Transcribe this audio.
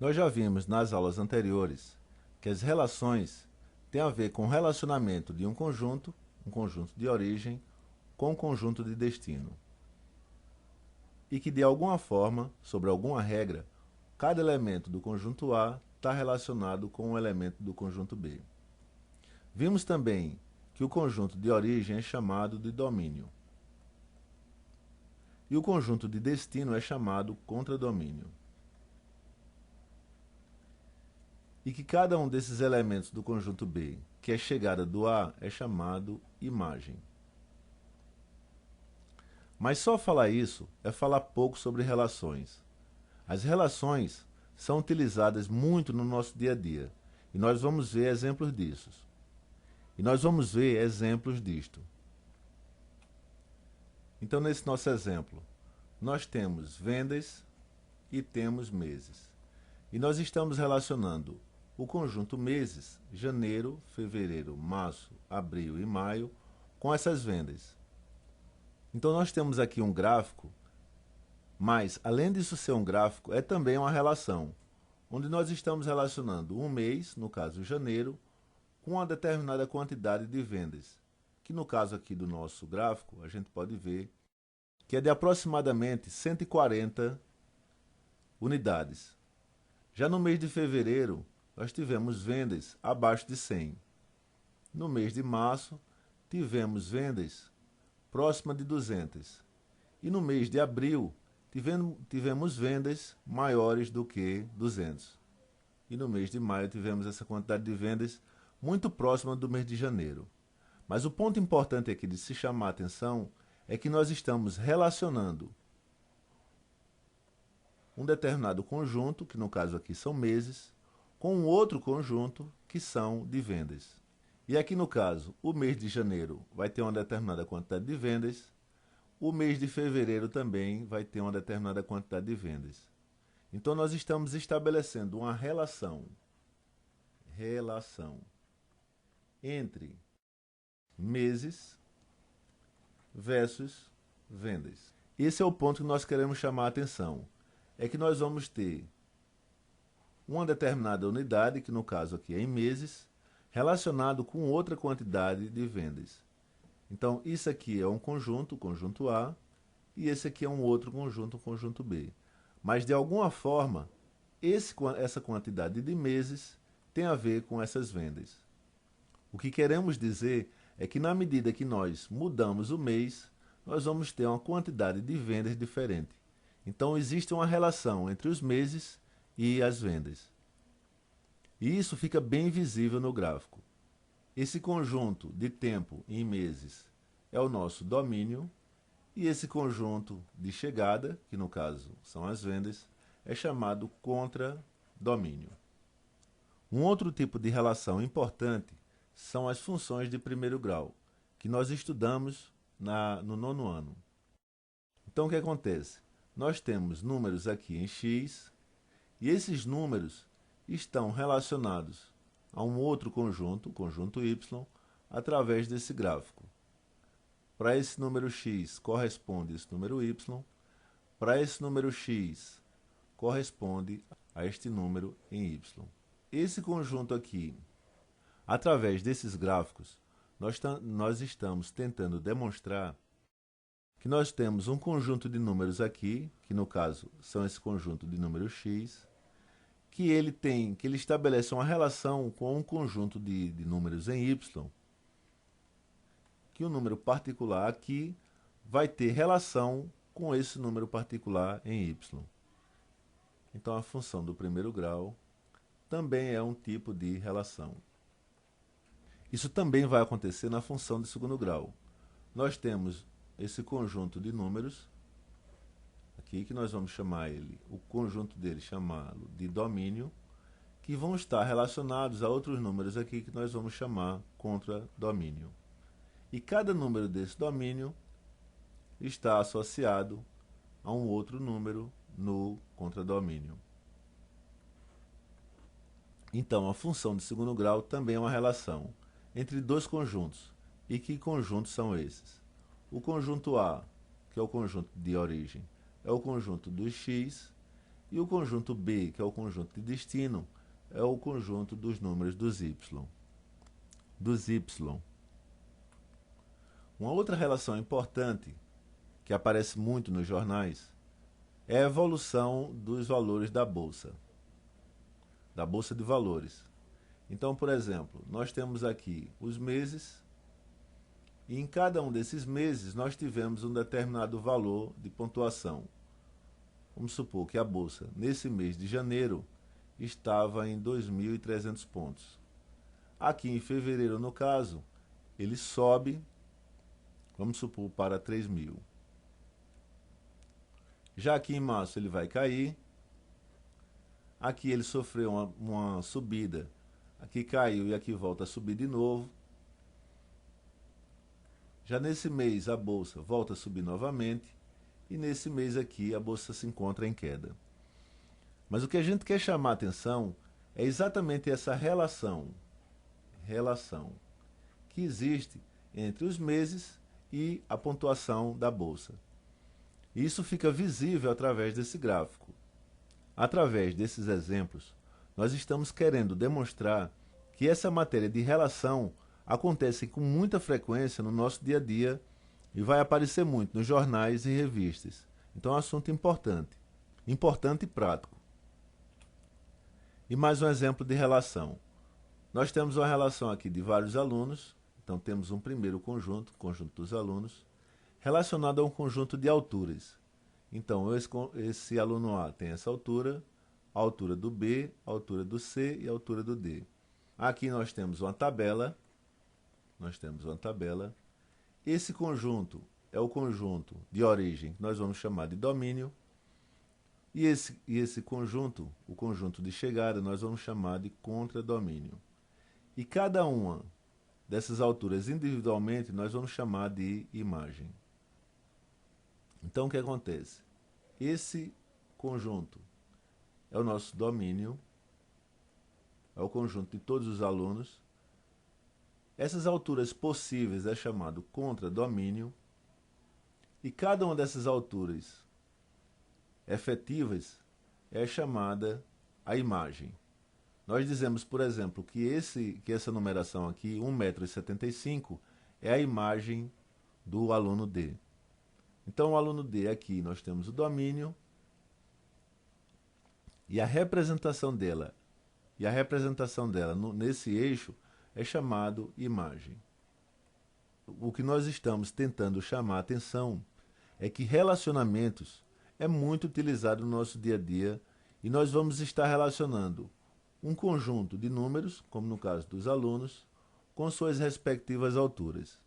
Nós já vimos nas aulas anteriores que as relações têm a ver com o relacionamento de um conjunto de origem, com um conjunto de destino. E que de alguma forma, sobre alguma regra, cada elemento do conjunto A está relacionado com um elemento do conjunto B. Vimos também que o conjunto de origem é chamado de domínio. E o conjunto de destino é chamado contradomínio. E que cada um desses elementos do conjunto B, que é chegada do A, é chamado imagem. Mas só falar isso é falar pouco sobre relações. As relações são utilizadas muito no nosso dia a dia, e nós vamos ver exemplos disso. E nós vamos ver exemplos disto. Então, nesse nosso exemplo, nós temos vendas e temos meses. E nós estamos relacionando o conjunto meses, janeiro, fevereiro, março, abril e maio, com essas vendas. Então nós temos aqui um gráfico, mas além disso ser um gráfico, é também uma relação, onde nós estamos relacionando um mês, no caso janeiro, com uma determinada quantidade de vendas, que no caso aqui do nosso gráfico, a gente pode ver que é de aproximadamente 140 unidades. Já no mês de fevereiro, nós tivemos vendas abaixo de 100. No mês de março, tivemos vendas próxima de 200. E no mês de abril, tivemos vendas maiores do que 200. E no mês de maio, tivemos essa quantidade de vendas muito próxima do mês de janeiro. Mas o ponto importante aqui de se chamar a atenção é que nós estamos relacionando um determinado conjunto, que no caso aqui são meses, com um outro conjunto que são de vendas. E aqui no caso, o mês de janeiro vai ter uma determinada quantidade de vendas, o mês de fevereiro também vai ter uma determinada quantidade de vendas. Então nós estamos estabelecendo uma relação entre meses versus vendas. Esse é o ponto que nós queremos chamar a atenção. É que nós vamos ter uma determinada unidade, que no caso aqui é em meses, relacionado com outra quantidade de vendas. Então, isso aqui é um conjunto, o conjunto A, e esse aqui é um outro conjunto, o conjunto B. Mas, de alguma forma, essa quantidade de meses tem a ver com essas vendas. O que queremos dizer é que, na medida que nós mudamos o mês, nós vamos ter uma quantidade de vendas diferente. Então, existe uma relação entre os meses e as vendas. E isso fica bem visível no gráfico. Esse conjunto de tempo em meses é o nosso domínio, e esse conjunto de chegada, que no caso são as vendas, é chamado contradomínio. Um outro tipo de relação importante são as funções de primeiro grau, que nós estudamos no nono ano. Então o que acontece? Nós temos números aqui em x, e esses números estão relacionados a um outro conjunto, o conjunto y, através desse gráfico. Para esse número x corresponde esse número y, para esse número x corresponde a este número em y. Esse conjunto aqui, através desses gráficos, nós estamos tentando demonstrar que nós temos um conjunto de números aqui, que no caso são esse conjunto de números x, que ele estabelece uma relação com um conjunto de números em y, que o número particular aqui vai ter relação com esse número particular em y. Então a função do primeiro grau também é um tipo de relação. Isso também vai acontecer na função de segundo grau. Nós temos esse conjunto de números aqui, que nós vamos chamar ele, o conjunto dele, chamá-lo de domínio, que vão estar relacionados a outros números aqui que nós vamos chamar contradomínio. E cada número desse domínio está associado a um outro número no contradomínio. Então, a função de segundo grau também é uma relação entre dois conjuntos. E que conjuntos são esses? O conjunto A, que é o conjunto de origem, é o conjunto dos x, E o conjunto B, que é o conjunto de destino, é o conjunto dos números dos y. Uma outra relação importante, que aparece muito nos jornais, é a evolução dos valores da bolsa de valores. Então, por exemplo, nós temos aqui os meses, e em cada um desses meses nós tivemos um determinado valor de pontuação. Vamos supor que a bolsa, nesse mês de janeiro, estava em 2.300 pontos. Aqui em fevereiro, no caso, ele sobe, vamos supor, para 3.000. Já aqui em março ele vai cair. Aqui ele sofreu uma subida. Aqui caiu e aqui volta a subir de novo. Já nesse mês a bolsa volta a subir novamente. E nesse mês aqui a bolsa se encontra em queda. Mas o que a gente quer chamar a atenção é exatamente essa relação que existe entre os meses e a pontuação da bolsa. Isso fica visível através desse gráfico. Através desses exemplos, nós estamos querendo demonstrar que essa matéria de relação acontece com muita frequência no nosso dia a dia e vai aparecer muito nos jornais e revistas. Então é um assunto importante e prático. E mais um exemplo de relação. Nós temos uma relação aqui de vários alunos, então temos um primeiro conjunto, conjunto dos alunos, relacionado a um conjunto de alturas. Então, esse aluno A tem essa altura, a altura do B, a altura do C e a altura do D. Aqui nós temos uma tabela. Esse conjunto é o conjunto de origem, que nós vamos chamar de domínio. E esse conjunto, o conjunto de chegada, nós vamos chamar de contradomínio. E cada uma dessas alturas individualmente, nós vamos chamar de imagem. Então, o que acontece? Esse conjunto é o nosso domínio, é o conjunto de todos os alunos. Essas alturas possíveis é chamado contradomínio, e cada uma dessas alturas efetivas é chamada a imagem. Nós dizemos, por exemplo, que essa numeração aqui, 1,75 m, é a imagem do aluno D. Então, o aluno D aqui, nós temos o domínio e a representação dela. Nesse eixo é chamado imagem. O que nós estamos tentando chamar a atenção é que relacionamentos é muito utilizado no nosso dia a dia e nós vamos estar relacionando um conjunto de números, como no caso dos alunos, com suas respectivas alturas.